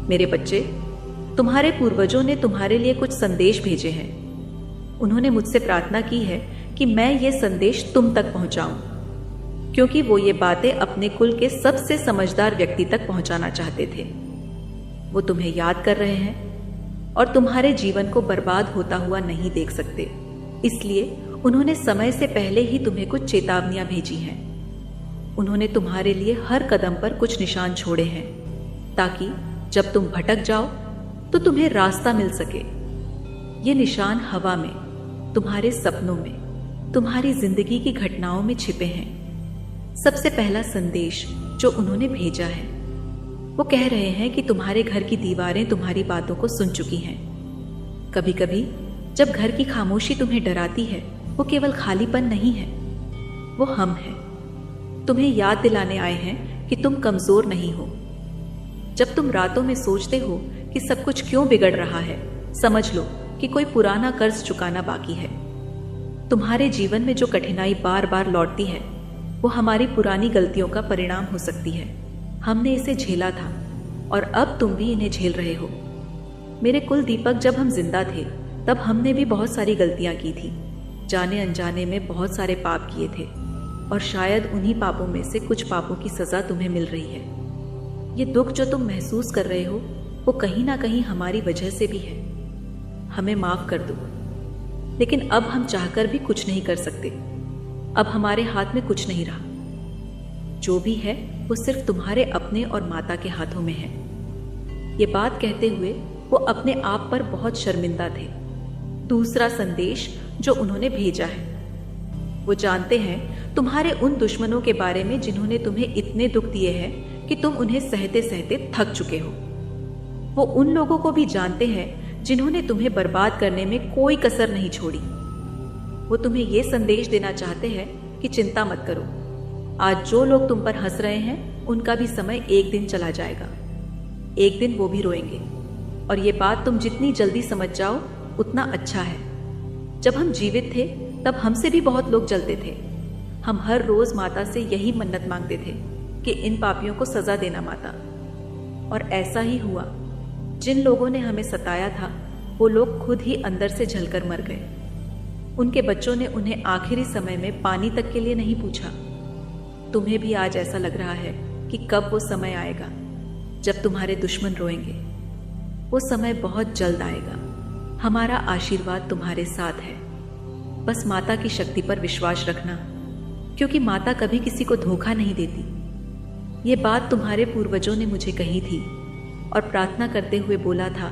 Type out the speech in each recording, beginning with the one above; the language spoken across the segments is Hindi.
मेरे बच्चे, तुम्हारे पूर्वजों ने तुम्हारे लिए कुछ संदेश भेजे हैं। उन्होंने मुझसे प्रार्थना की है कि मैं ये संदेश तुम तक पहुंचाऊं, क्योंकि वो ये बातें अपने कुल के सबसे समझदार व्यक्ति तक पहुंचाना चाहते थे। वो तुम्हें याद कर रहे हैं और तुम्हारे जीवन को बर्बाद होता हुआ नहीं देख सकते, इसलिए उन्होंने समय से पहले ही तुम्हें कुछ चेतावनियां भेजी हैं। उन्होंने तुम्हारे लिए हर कदम पर कुछ निशान छोड़े हैं, ताकि जब तुम भटक जाओ तो तुम्हें रास्ता मिल सके। ये निशान हवा में, तुम्हारे सपनों में, तुम्हारी जिंदगी की घटनाओं में छिपे हैं। सबसे पहला संदेश जो उन्होंने भेजा है, वो कह रहे हैं कि तुम्हारे घर की दीवारें तुम्हारी बातों को सुन चुकी हैं। कभी कभी जब घर की खामोशी तुम्हें डराती है, वो केवल खालीपन नहीं है, वो हम हैं। तुम्हें याद दिलाने आए हैं कि तुम कमजोर नहीं हो। जब तुम रातों में सोचते हो कि सब कुछ क्यों बिगड़ रहा है, समझ लो कि कोई पुराना कर्ज चुकाना बाकी है। तुम्हारे जीवन में जो कठिनाई बार बार लौटती है, वो हमारी पुरानी गलतियों का परिणाम हो सकती है। हमने इसे झेला था और अब तुम भी इन्हें झेल रहे हो। मेरे कुल दीपक, जब हम जिंदा थे तब हमने भी बहुत सारी गलतियां की थी। जाने अनजाने में बहुत सारे पाप किए थे, और शायद उन्हीं पापों में से कुछ पापों की सजा तुम्हें मिल रही है। ये दुख जो तुम महसूस कर रहे हो, वो कहीं ना कहीं हमारी वजह से भी है। हमें माफ कर दो। लेकिन अब हम चाहकर भी कुछ नहीं कर सकते। अब हमारे हाथ में कुछ नहीं रहा। जो भी है वो सिर्फ तुम्हारे अपने और माता के हाथों में है। ये बात कहते हुए वो अपने आप पर बहुत शर्मिंदा थे। दूसरा संदेश जो उन्होंने भेजा है, वो जानते हैं तुम्हारे उन दुश्मनों के बारे में जिन्होंने तुम्हें इतने दुख दिए हैं कि तुम उन्हें सहते सहते थक चुके हो। वो उन लोगों को भी जानते हैं जिन्होंने तुम्हें बर्बाद करने में कोई कसर नहीं छोड़ी। वो तुम्हें ये संदेश देना चाहते हैं कि चिंता मत करो। आज जो लोग तुम पर हंस रहे हैं, उनका भी समय एक दिन चला जाएगा। एक दिन वो भी रोएंगे, और ये बात तुम जितनी जल्दी समझ जाओ उतना अच्छा है। जब हम जीवित थे तब हमसे भी बहुत लोग जलते थे। हम हर रोज माता से यही मन्नत मांगते थे कि इन पापियों को सजा देना माता, और ऐसा ही हुआ। जिन लोगों ने हमें सताया था, वो लोग खुद ही अंदर से जलकर मर गए। उनके बच्चों ने उन्हें आखिरी समय में पानी तक के लिए नहीं पूछा। तुम्हें भी आज ऐसा लग रहा है कि कब वो समय आएगा जब तुम्हारे दुश्मन रोएंगे। वो समय बहुत जल्द आएगा। हमारा आशीर्वाद तुम्हारे साथ है। बस माता की शक्ति पर विश्वास रखना, क्योंकि माता कभी किसी को धोखा नहीं देती। ये बात तुम्हारे पूर्वजों ने मुझे कही थी और प्रार्थना करते हुए बोला था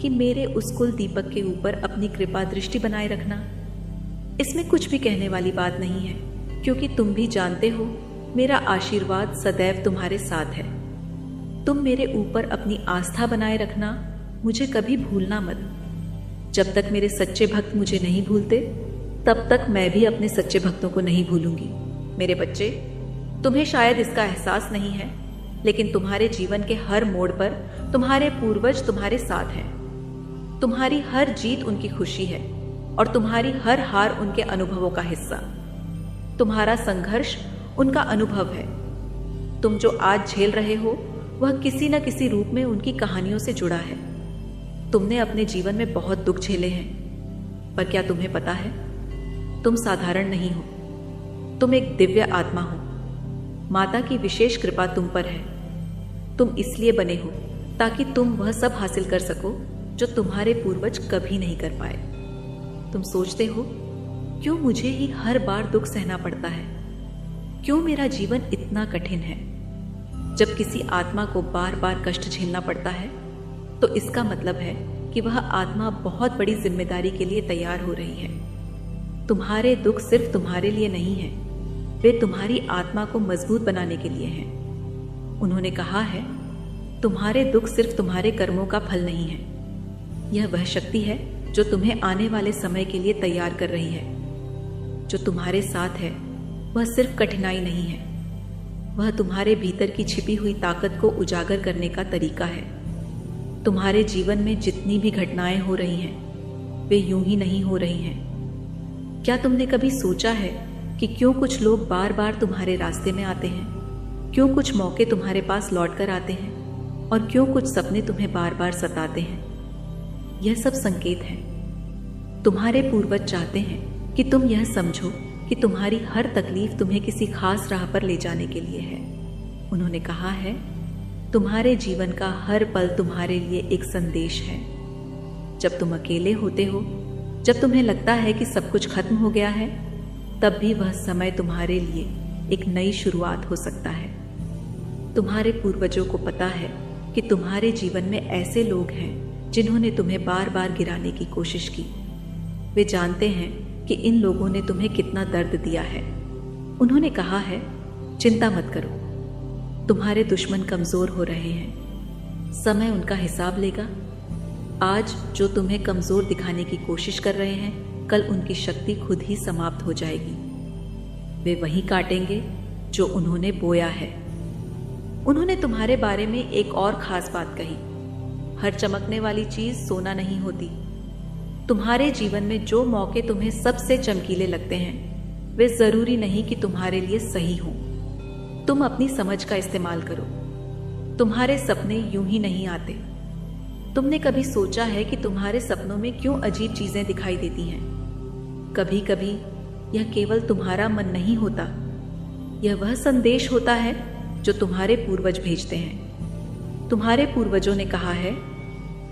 कि मेरे उस कुल दीपक के ऊपर अपनी कृपा दृष्टि बनाए रखना। इसमें कुछ भी कहने वाली बात नहीं है, क्योंकि तुम भी जानते हो मेरा आशीर्वाद सदैव तुम्हारे साथ है। तुम मेरे ऊपर अपनी आस्था बनाए रखना, मुझे कभी भूलना मत। जब तक मेरे सच्चे भक्त मुझे नहीं भूलते, तब तक मैं भी अपने सच्चे भक्तों को नहीं भूलूंगी। मेरे बच्चे, तुम्हें शायद इसका एहसास नहीं है, लेकिन तुम्हारे जीवन के हर मोड़ पर तुम्हारे पूर्वज तुम्हारे साथ हैं। तुम्हारी हर जीत उनकी खुशी है, और तुम्हारी हर हार उनके अनुभवों का हिस्सा। तुम्हारा संघर्ष उनका अनुभव है। तुम जो आज झेल रहे हो, वह किसी न किसी रूप में उनकी कहानियों से जुड़ा है। तुमने अपने जीवन में बहुत दुख झेले हैं, पर क्या तुम्हें पता है, तुम साधारण नहीं हो। तुम एक दिव्य आत्मा हो। माता की विशेष कृपा तुम पर है। तुम इसलिए बने हो ताकि तुम वह सब हासिल कर सको जो तुम्हारे पूर्वज कभी नहीं कर पाए। तुम सोचते हो, क्यों मुझे ही हर बार दुख सहना पड़ता है? क्यों मेरा जीवन इतना कठिन है? जब किसी आत्मा को बार बार कष्ट झेलना पड़ता है, तो इसका मतलब है कि वह आत्मा बहुत बड़ी जिम्मेदारी के लिए तैयार हो रही है। तुम्हारे दुख सिर्फ तुम्हारे लिए नहीं है, वे तुम्हारी आत्मा को मजबूत बनाने के लिए हैं। उन्होंने कहा है, तुम्हारे दुख सिर्फ तुम्हारे कर्मों का फल नहीं है। यह वह शक्ति है जो तुम्हें आने वाले समय के लिए तैयार कर रही है। जो तुम्हारे साथ है, वह सिर्फ कठिनाई नहीं है, वह तुम्हारे भीतर की छिपी हुई ताकत को उजागर करने का तरीका है। तुम्हारे जीवन में जितनी भी घटनाएं हो रही हैं, वे यूं ही नहीं हो रही हैं। क्या तुमने कभी सोचा है कि क्यों कुछ लोग बार बार तुम्हारे रास्ते में आते हैं? क्यों कुछ मौके तुम्हारे पास लौट कर आते हैं? और क्यों कुछ सपने तुम्हें बार बार सताते हैं। यह सब संकेत है। तुम्हारे पूर्वज चाहते हैं कि तुम यह समझो कि तुम्हारी हर तकलीफ तुम्हें किसी खास राह पर ले जाने के लिए है। उन्होंने कहा है, तुम्हारे जीवन का हर पल तुम्हारे लिए एक संदेश है। जब तुम अकेले होते हो, जब तुम्हें लगता है कि सब कुछ खत्म हो गया है, तब भी वह समय तुम्हारे लिए एक नई शुरुआत हो सकता है। तुम्हारे पूर्वजों को पता है कि तुम्हारे जीवन में ऐसे लोग हैं जिन्होंने तुम्हें बार बार गिराने की कोशिश की। वे जानते हैं कि इन लोगों ने तुम्हें कितना दर्द दिया है। उन्होंने कहा है, चिंता मत करो, तुम्हारे दुश्मन कमजोर हो रहे हैं, समय उनका हिसाब लेगा। आज जो तुम्हें कमजोर दिखाने की कोशिश कर रहे हैं, कल उनकी शक्ति खुद ही समाप्त हो जाएगी। वे वही काटेंगे जो उन्होंने बोया है। उन्होंने तुम्हारे बारे में एक और खास बात कही, हर चमकने वाली चीज सोना नहीं होती। तुम्हारे जीवन में जो मौके तुम्हें सबसे चमकीले लगते हैं, वे जरूरी नहीं कि तुम्हारे लिए सही हों। तुम अपनी समझ का इस्तेमाल करो। तुम्हारे सपने यूं ही नहीं आते। तुमने कभी सोचा है कि तुम्हारे सपनों में क्यों अजीब चीजें दिखाई देती हैं? कभी कभी यह केवल तुम्हारा मन नहीं होता, यह वह संदेश होता है जो तुम्हारे पूर्वज भेजते हैं। तुम्हारे पूर्वजों ने कहा है,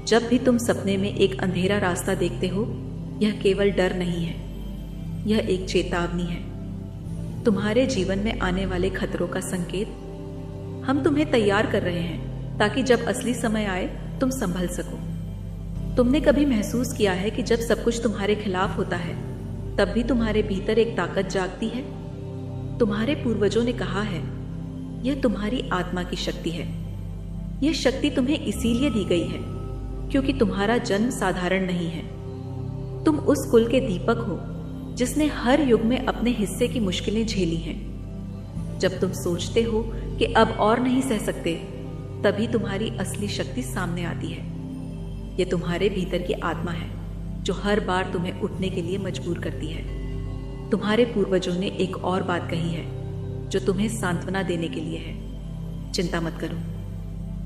जब भी तुम सपने में एक अंधेरा रास्ता देखते हो, यह केवल डर नहीं है, यह एक चेतावनी है, तुम्हारे जीवन में आने वाले खतरों का संकेत। हम तुम्हें तैयार कर रहे हैं ताकि जब असली समय आए तुम संभल सको। तुमने कभी महसूस किया है कि जब सब कुछ तुम्हारे खिलाफ होता है, तब भी तुम्हारे भीतर एक ताकत जागती है? तुम्हारे पूर्वजों ने कहा है, यह तुम्हारी आत्मा की शक्ति है। यह शक्ति तुम्हें इसीलिए दी गई है क्योंकि तुम्हारा जन्म साधारण नहीं है। तुम उस कुल के दीपक हो जिसने हर युग में अपने हिस्से की मुश्किलें झेली हैं। जब तुम सोचते हो कि अब और नहीं सह सकते, तभी तुम्हारी असली शक्ति सामने आती है। यह तुम्हारे भीतर की आत्मा है जो हर बार तुम्हें उठने के लिए मजबूर करती है। तुम्हारे पूर्वजों ने एक और बात कही है जो तुम्हें सांत्वना देने के लिए है। चिंता मत करो,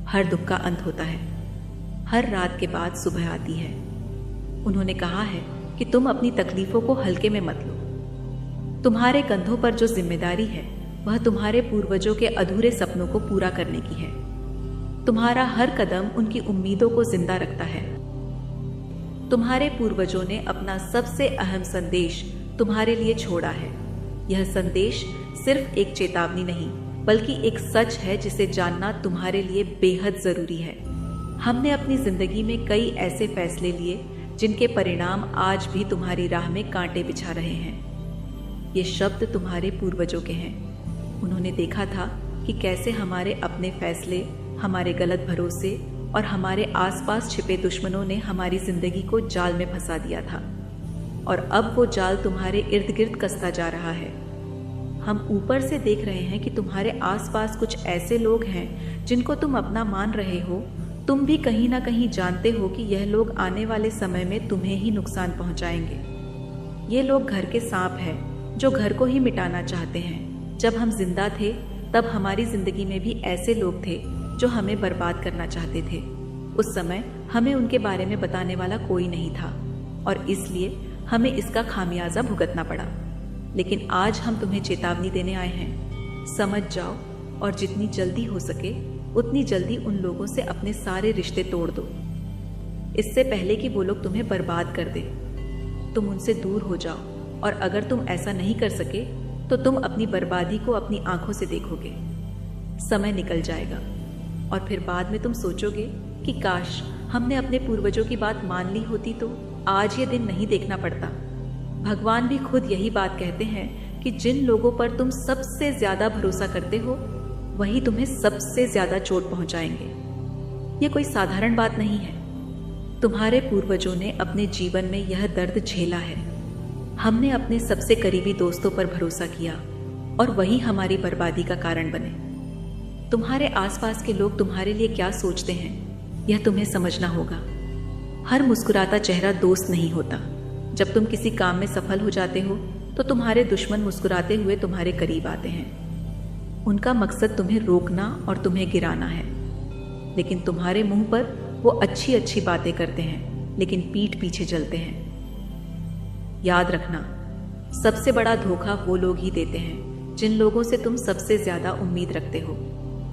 हर दुख का अंत होता है, हर रात के बाद सुबह आती है। उन्होंने कहा है कि तुम अपनी तकलीफों को हल्के में मत लो। तुम्हारे कंधों पर जो जिम्मेदारी है, वह तुम्हारे पूर्वजों के अधूरे सपनों को पूरा करने की है। तुम्हारा हर कदम उनकी उम्मीदों को जिंदा रखता है। तुम्हारे पूर्वजों ने अपना सबसे अहम संदेश तुम्हारे लिए छोड़ा है। यह संदेश सिर्फ एक चेतावनी नहीं, बल्कि एक सच है जिसे जानना तुम्हारे लिए बेहद जरूरी है। हमने अपनी जिंदगी में कई ऐसे फैसले लिए जिनके परिणाम आज भी तुम्हारी राह में कांटे बिछा रहे हैं। ये शब्द तुम्हारे पूर्वजों के हैं। उन्होंने देखा था कि कैसे हमारे अपने फैसले, हमारे गलत भरोसे और हमारे आसपास छिपे दुश्मनों ने हमारी जिंदगी को जाल में फंसा दिया था, और अब वो जाल तुम्हारे इर्द गिर्द कसता जा रहा है। हम ऊपर से देख रहे हैं कि तुम्हारे आसपास कुछ ऐसे लोग हैं जिनको तुम अपना मान रहे हो। तुम भी कहीं ना कहीं जानते हो कि यह लोग आने वाले समय में तुम्हें ही नुकसान पहुंचाएंगे। ये लोग घर के सांप हैं जो घर को ही मिटाना चाहते हैं। जब हम जिंदा थे, तब हमारी जिंदगी में भी ऐसे लोग थे जो हमें बर्बाद करना चाहते थे। उस समय हमें उनके बारे में बताने वाला कोई नहीं था, और इसलिए हमें इसका खामियाजा भुगतना पड़ा। लेकिन आज हम तुम्हें चेतावनी देने आए हैं, समझ जाओ और जितनी जल्दी हो सके उतनी जल्दी उन लोगों से अपने सारे रिश्ते तोड़ दो, इससे पहले कि वो लोग तुम्हें बर्बाद कर दे। तुम उनसे दूर हो जाओ, और अगर तुम ऐसा नहीं कर सके तो तुम अपनी बर्बादी को अपनी आंखों से देखोगे। समय निकल जाएगा और फिर बाद में तुम सोचोगे कि काश हमने अपने पूर्वजों की बात मान ली होती तो आज ये दिन नहीं देखना पड़ता। भगवान भी खुद यही बात कहते हैं कि जिन लोगों पर तुम सबसे ज्यादा भरोसा करते हो, वही तुम्हें सबसे ज्यादा चोट पहुंचाएंगे। ये कोई साधारण बात नहीं है। तुम्हारे पूर्वजों ने अपने जीवन में यह दर्द झेला है। हमने अपने सबसे करीबी दोस्तों पर भरोसा किया और वही हमारी बर्बादी का कारण बने। तुम्हारे आसपास के लोग तुम्हारे लिए क्या सोचते हैं, यह तुम्हें समझना होगा। हर मुस्कुराता चेहरा दोस्त नहीं होता। जब तुम किसी काम में सफल हो जाते हो तो तुम्हारे दुश्मन मुस्कुराते हुए तुम्हारे करीब आते हैं। उनका मकसद तुम्हें रोकना और तुम्हें गिराना है। लेकिन तुम्हारे मुंह पर वो अच्छी अच्छी बातें करते हैं, लेकिन पीठ पीछे जलते हैं। याद रखना, सबसे बड़ा धोखा वो लोग ही देते हैं जिन लोगों से तुम सबसे ज्यादा उम्मीद रखते हो।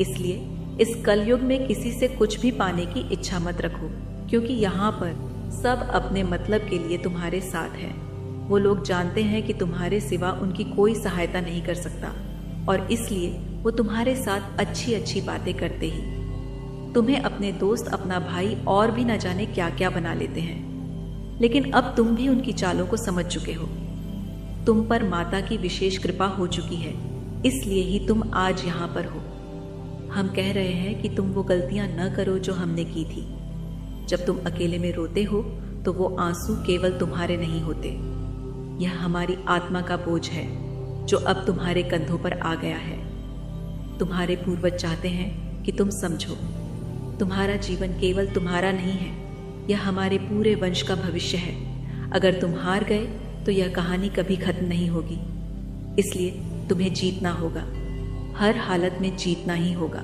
इसलिए इस कलयुग में किसी से कुछ भी पाने की इच्छा मत रखो, क्योंकि यहाँ पर सब अपने मतलब के लिए तुम्हारे साथ हैं। वो लोग जानते हैं कि तुम्हारे सिवा उनकी कोई सहायता नहीं कर सकता, और इसलिए वो तुम्हारे साथ अच्छी अच्छी बातें करते ही तुम्हें अपने दोस्त, अपना भाई और भी न जाने क्या क्या बना लेते हैं। लेकिन अब तुम भी उनकी चालों को समझ चुके हो। तुम पर माता की विशेष कृपा हो चुकी है, इसलिए ही तुम आज यहाँ पर हो। हम कह रहे हैं कि तुम वो गलतियां न करो जो हमने की थी। जब तुम अकेले में रोते हो तो वो आंसू केवल तुम्हारे नहीं होते, यह हमारी आत्मा का बोझ है जो अब तुम्हारे कंधों पर आ गया है। तुम्हारे पूर्वज चाहते हैं कि तुम समझो, तुम्हारा जीवन केवल तुम्हारा नहीं है, यह हमारे पूरे वंश का भविष्य है। अगर तुम हार गए तो यह कहानी कभी खत्म नहीं होगी। इसलिए तुम्हें जीतना होगा, हर हालत में जीतना ही होगा।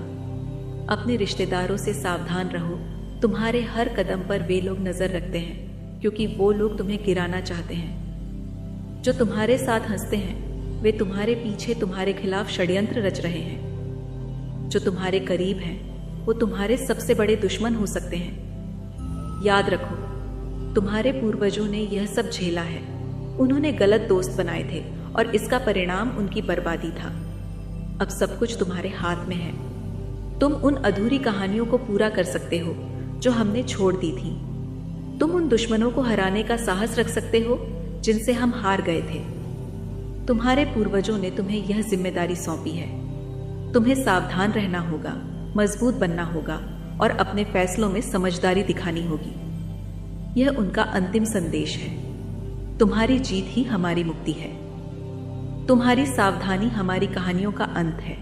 अपने रिश्तेदारों से सावधान रहो, तुम्हारे हर कदम पर वे लोग नजर रखते हैं, क्योंकि वो लोग तुम्हें गिराना चाहते हैं। जो तुम्हारे साथ हंसते हैं वे तुम्हारे पीछे तुम्हारे खिलाफ षड्यंत्र रच रहे हैं। जो तुम्हारे करीब हैं वो तुम्हारे सबसे बड़े दुश्मन हो सकते हैं। याद रखो, तुम्हारे पूर्वजों ने यह सब झेला है। उन्होंने गलत दोस्त बनाए थे और इसका परिणाम उनकी बर्बादी था। अब सब कुछ तुम्हारे हाथ में है। तुम उन अधूरी कहानियों को पूरा कर सकते हो जो हमने छोड़ दी थी। तुम उन दुश्मनों को हराने का साहस रख सकते हो जिनसे हम हार गए थे। तुम्हारे पूर्वजों ने तुम्हें यह जिम्मेदारी सौंपी है। तुम्हें सावधान रहना होगा, मजबूत बनना होगा और अपने फैसलों में समझदारी दिखानी होगी। यह उनका अंतिम संदेश है। तुम्हारी जीत ही हमारी मुक्ति है। तुम्हारी सावधानी हमारी कहानियों का अंत है।